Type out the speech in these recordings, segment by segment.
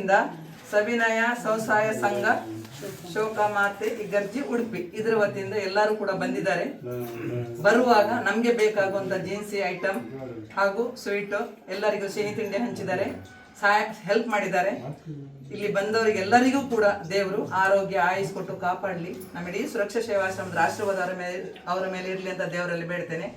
ವತಿಯಿಂದ ಸವಿನಯ ಸ್ವಸಹಾಯ ಸಂಘ ಶೋಕಮಾತೆ ಇಗರ್ಜಿ ಉಡುಪಿ ಇದರ ವತಿಯಿಂದ ಎಲ್ಲರೂ ಕೂಡ ಬಂದಿದ್ದಾರೆ. ಬರುವಾಗ ನಮಗೆ ಬೇಕಾಗುವಂತ ಜೀನ್ಸಿ ಐಟಮ್ ಹಾಗೂ ಸ್ವೀಟು ಎಲ್ಲರಿಗೂ ಸಿಹಿ ತಿಂಡಿ ಹಂಚಿದ್ದಾರೆ, ಹೆಲ್ಪ್ ಮಾಡಿದ್ದಾರೆ. ಇಲ್ಲಿ ಬಂದವರಿಗೆ ಎಲ್ಲರಿಗೂ ಕೂಡ ದೇವರು ಆರೋಗ್ಯ ಆಯುಸ್ ಕೊಟ್ಟು ಕಾಪಾಡಲಿ. ನಮ್ಮ ಇಡೀ ಸುರಕ್ಷಾ ಸೇವಾಶ್ರಮದ ಆಶೀರ್ವಾದ ಅವರ ಮೇಲೆ ಇರಲಿ ಅಂತ ದೇವರಲ್ಲಿ ಬೇಡ್ತೇನೆ.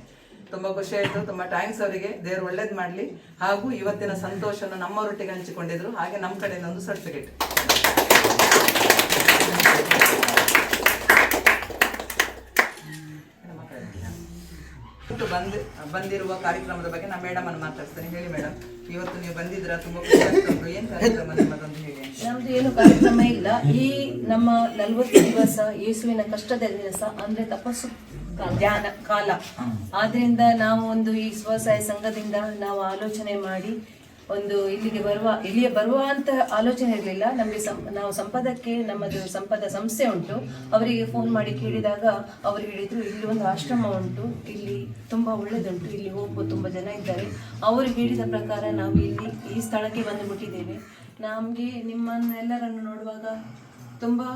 ತುಂಬ ಖುಷಿ ಆಯಿತು, ತುಂಬ ಥ್ಯಾಂಕ್ಸ್ ಅವರಿಗೆ. ದೇವರು ಒಳ್ಳೇದು ಮಾಡಲಿ. ಹಾಗೂ ಇವತ್ತಿನ ಸಂತೋಷನ ನಮ್ಮವರೊಟ್ಟಿಗೆ ಹಂಚಿಕೊಂಡಿದ್ರು. ಹಾಗೆ ನಮ್ಮ ಕಡೆಯಿಂದ ಒಂದು ಸರ್ಟಿಫಿಕೇಟ್. ಬಂದಿರುವ ಕಾರ್ಯಕ್ರಮದ ಬಗ್ಗೆ ನಾನು ಮೇಡಮ್ ಅನ್ನು ಮಾತಾಡ್ತೇನೆ. ಹೇಳಿ ಮೇಡಮ್, ಇವತ್ತು ನೀವು ಬಂದಿದ್ರ, ತುಂಬಾ ಖುಷಿ ಆಗ್ತದೆ. ಏನ್ ಕಾರ್ಯಕ್ರಮ ನಿಮ್ಮದೊಂದು ಹೇಳಿ. ನಮ್ದು ಏನು ಕಾರ್ಯಕ್ರಮ ಇಲ್ಲ. ಈ ನಮ್ಮ 40 ದಿವಸ ಯೇಸುವಿನ ಕಷ್ಟದ ದಿವಸ ಅಂದ್ರೆ ತಪಸ್ಸು ಧ್ಯಾನ ಕಾಲ. ಆದ್ರಿಂದ ನಾವು ಒಂದು ಈ ಸ್ವಸಹಾಯ ಸಂಘದಿಂದ ನಾವು ಆಲೋಚನೆ ಮಾಡಿ ಒಂದು ಇಲ್ಲಿಗೆ ಬರುವ ಅಂತ ಆಲೋಚನೆ ಇರಲಿಲ್ಲ ನಮಗೆ. ನಾವು ಸಂಪದಕ್ಕೆ ನಮ್ಮದು ಸಂಪದ ಸಂಸ್ಥೆ ಉಂಟು, ಅವರಿಗೆ ಫೋನ್ ಮಾಡಿ ಕೇಳಿದಾಗ ಅವರು ಹೇಳಿದ್ರು ಇಲ್ಲಿ ಒಂದು ಆಶ್ರಮ ಉಂಟು, ಇಲ್ಲಿ ತುಂಬಾ ಒಳ್ಳೆದುಂಟು, ಇಲ್ಲಿ ಹೋಗುವ ತುಂಬಾ ಜನ ಇದ್ದಾರೆ. ಅವರು ಹೇಳಿದ ಪ್ರಕಾರ ನಾವು ಇಲ್ಲಿ ಈ ಸ್ಥಳಕ್ಕೆ ಬಂದು ಮುಟ್ಟಿದ್ದೇವೆ. ನಮಗೆ ನಿಮ್ಮನ್ನೆಲ್ಲರನ್ನು ನೋಡುವಾಗ ತುಂಬಾ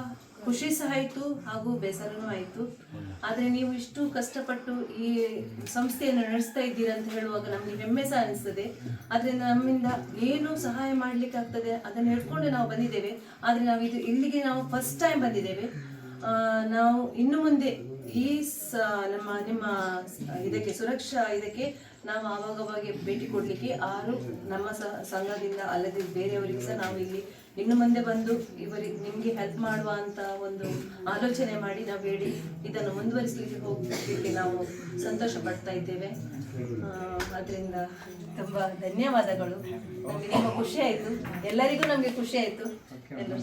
ಖುಷಿ ಸಹ ಆಯಿತು ಹಾಗೂ ಬೇಸರನೂ ಆಯಿತು. ಆದರೆ ನೀವು ಇಷ್ಟು ಕಷ್ಟಪಟ್ಟು ಈ ಸಂಸ್ಥೆಯನ್ನು ನಡೆಸ್ತಾ ಇದ್ದೀರಾ ಅಂತ ಹೇಳುವಾಗ ನಮಗೆ ಹೆಮ್ಮೆ ಸಹ ಅನಿಸ್ತದೆ. ಅದರಿಂದ ನಮ್ಮಿಂದ ಏನು ಸಹಾಯ ಮಾಡಲಿಕ್ಕೆ ಆಗ್ತದೆ ಅದನ್ನು ಹಿಡ್ಕೊಂಡು ನಾವು ಬಂದಿದ್ದೇವೆ. ಆದರೆ ನಾವು ಇಲ್ಲಿಗೆ ನಾವು ಫಸ್ಟ್ ಟೈಮ್ ಬಂದಿದ್ದೇವೆ. ನಾವು ಇನ್ನು ಮುಂದೆ ಈ ನಿಮ್ಮ ಇದಕ್ಕೆ ಸುರಕ್ಷಾ ಇದಕ್ಕೆ ನಾವು ಆವಾಗವಾಗ ಭೇಟಿ ಕೊಡಲಿಕ್ಕೆ ನಮ್ಮ ಸಂಘದಿಂದ ಅಲ್ಲದೆ ಬೇರೆಯವರಿಗೆ ಸಹ ನಾವು ಇಲ್ಲಿ ಇನ್ನು ಮುಂದೆ ಬಂದು ನಿಮಗೆ ಹೆಲ್ಪ್ ಮಾಡುವ ಅಂತ ಒಂದು ಆಲೋಚನೆ ಮಾಡಿ ನಾವು ಹೇಳಿ ಇದನ್ನು ಮುಂದುವರಿಸಲಿಕ್ಕೆ ಹೋಗಲಿಕ್ಕೆ ನಾವು ಸಂತೋಷ ಪಡ್ತಾ ಇದ್ದೇವೆ. ಅದರಿಂದ ತುಂಬ ಧನ್ಯವಾದಗಳು. ನಮಗೆ ತುಂಬ ಖುಷಿ ಆಯಿತು, ಎಲ್ಲರಿಗೂ ನಮಗೆ ಖುಷಿ ಆಯಿತು. ಎಲ್ಲರೂ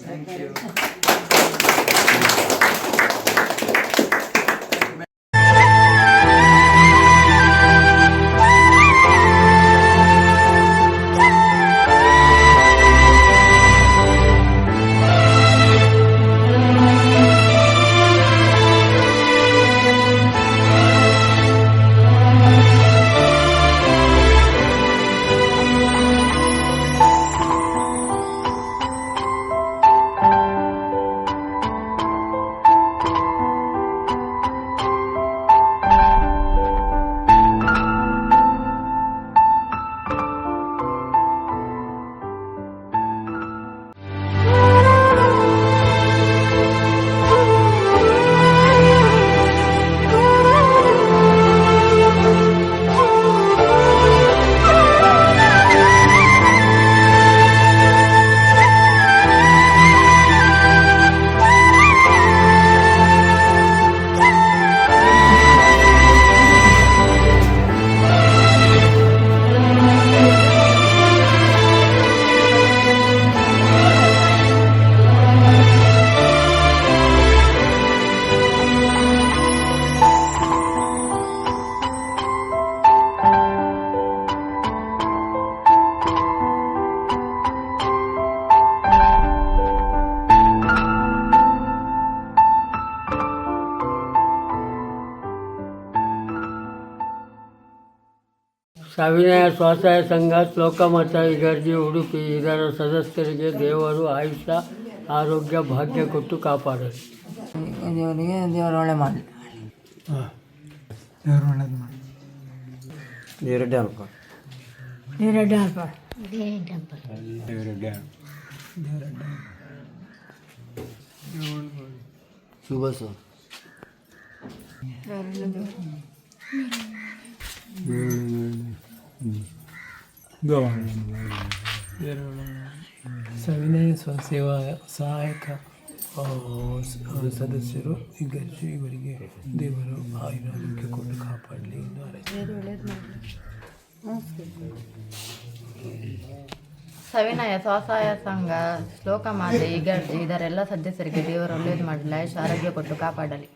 ಸವಿನಯ ಸ್ವಸಹಾಯ ಸಂಘ ಶ್ಲೋಕಮತ ಇಗರ್ಜಿ ಉಡುಪಿ ಇದರ ಸದಸ್ಯರಿಗೆ ದೇವರು ಆಯುಷ್ಯ ಆರೋಗ್ಯ ಭಾಗ್ಯ ಕೊಟ್ಟು ಕಾಪಾಡಲಿ. ದೇವರಿಗೆ ದೇವರು ಒಳ್ಳೆ ಮಾಡಲಿ. ದೇವರು ಒಳ್ಳೇದು ಮಾಡಿ. ದೇವರಡ್ಡಿ ಅಲ್ಪ ದೇವರಡ್ಡಿ ಅಲ್ಪ ಶುಭ ಸರ್. ಸವಿನಯ ಸ್ವಸೇವಾ ಸಹಾಯಕ ಸದಸ್ಯರು ಇಗರ್ಜಿ ಇವರಿಗೆ ದೇವರು ಆಯುರಾರೋಗ್ಯ ಕೊಟ್ಟು ಕಾಪಾಡಲಿ. ಸವಿನಯ ಸ್ವಸಹಾಯ ಸಂಘ ಶ್ಲೋಕಮಾತೆ ಇಗರ್ಜಿ ಇದರೆಲ್ಲ ಸದಸ್ಯರಿಗೆ ದೇವರು ಒಳ್ಳೇದು ಮಾಡಲಿ, ಆಯುಷ್ ಆರೋಗ್ಯ ಕೊಟ್ಟು ಕಾಪಾಡಲಿ.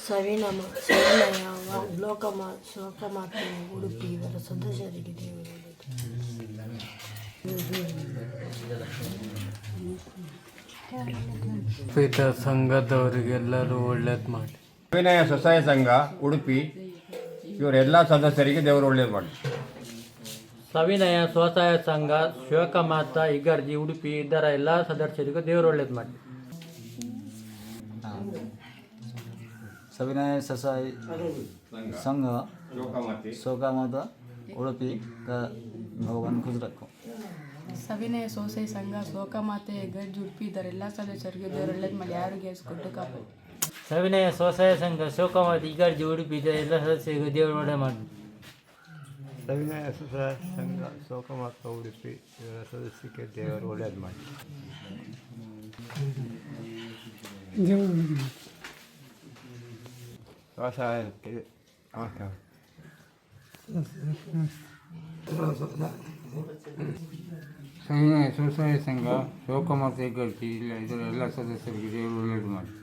ಸವಿನಯ ಲೋಕಮಾತೆ ಉಡುಪಿ ಇವರ ಸದಸ್ಯರಿಗೆ ದೇವರು ಪಿತ ಸಂಘದವರಿಗೆಲ್ಲರೂ ಒಳ್ಳೇದು ಮಾಡಿ. ಸವಿನಯ ಸ್ವಸಹಾಯ ಸಂಘ ಉಡುಪಿ ಇವರೆಲ್ಲ ಸದಸ್ಯರಿಗೆ ದೇವರು ಒಳ್ಳೇದು ಮಾಡಿ. ಸವಿನಯ ಸ್ವಸಹಾಯ ಸಂಘ ಶಿವಕಮಾತಾ ಇಗರ್ಜಿ ಉಡುಪಿ ಇದರ ಎಲ್ಲ ಸದಸ್ಯರಿಗೂ ದೇವರು ಒಳ್ಳೇದು ಮಾಡಿ. सविनय स्वसहाय संघ शोकामाता उडुपी का भगवान खुश रखो. ಸವಿನಯ ಸ್ವಸಹಾಯ ಸಂಘ ಶೋಕಮಾತೆ ಗರ್ಜ್ ಉಡುಪಿ ಇದರೆಲ್ಲ ಸದಸ್ಯರಿಗೆ ದೇವರು ಒಳ್ಳೇದು ಮಾಡಿ ಆರೋಗ್ಯ ಕೊಟ್ಟು ಕಾಪಾಡಿ. ಸವಿನಯ ಸ್ವಸಹಾಯ ಸಂಘ ಶಿವಕಮಾತಾ ಇಗರ್ಜಿ ಉಡುಪಿ ಇದರ ಎಲ್ಲ ಸದಸ್ಯರಿಗೂ ದೇವರು ಒಳ್ಳೇದು ಮಾಡಿ. ಸವಿನಯ ಸ್ವಸಹಾಯ ಸಂಘ ಶೋಕಮಾತಾ ಉಡುಪಿ ಇದರ ಸದಸ್ಯಕ್ಕೆ ದೇವರು ಒಳ್ಳೆಯದು ಮಾಡಿ. ಸ್ವಸಹಾಯಕ್ಕೆ ಸವಿನಯ ಸ್ವಸಹಾಯ ಸಂಘ ಶೋಕಮಾತೆ ಗರ್ಜಿ ಇದರ ಎಲ್ಲ ಸದಸ್ಯರಿಗೆ ದೇವರು ಒಳ್ಳೆಯದು ಮಾಡಿ.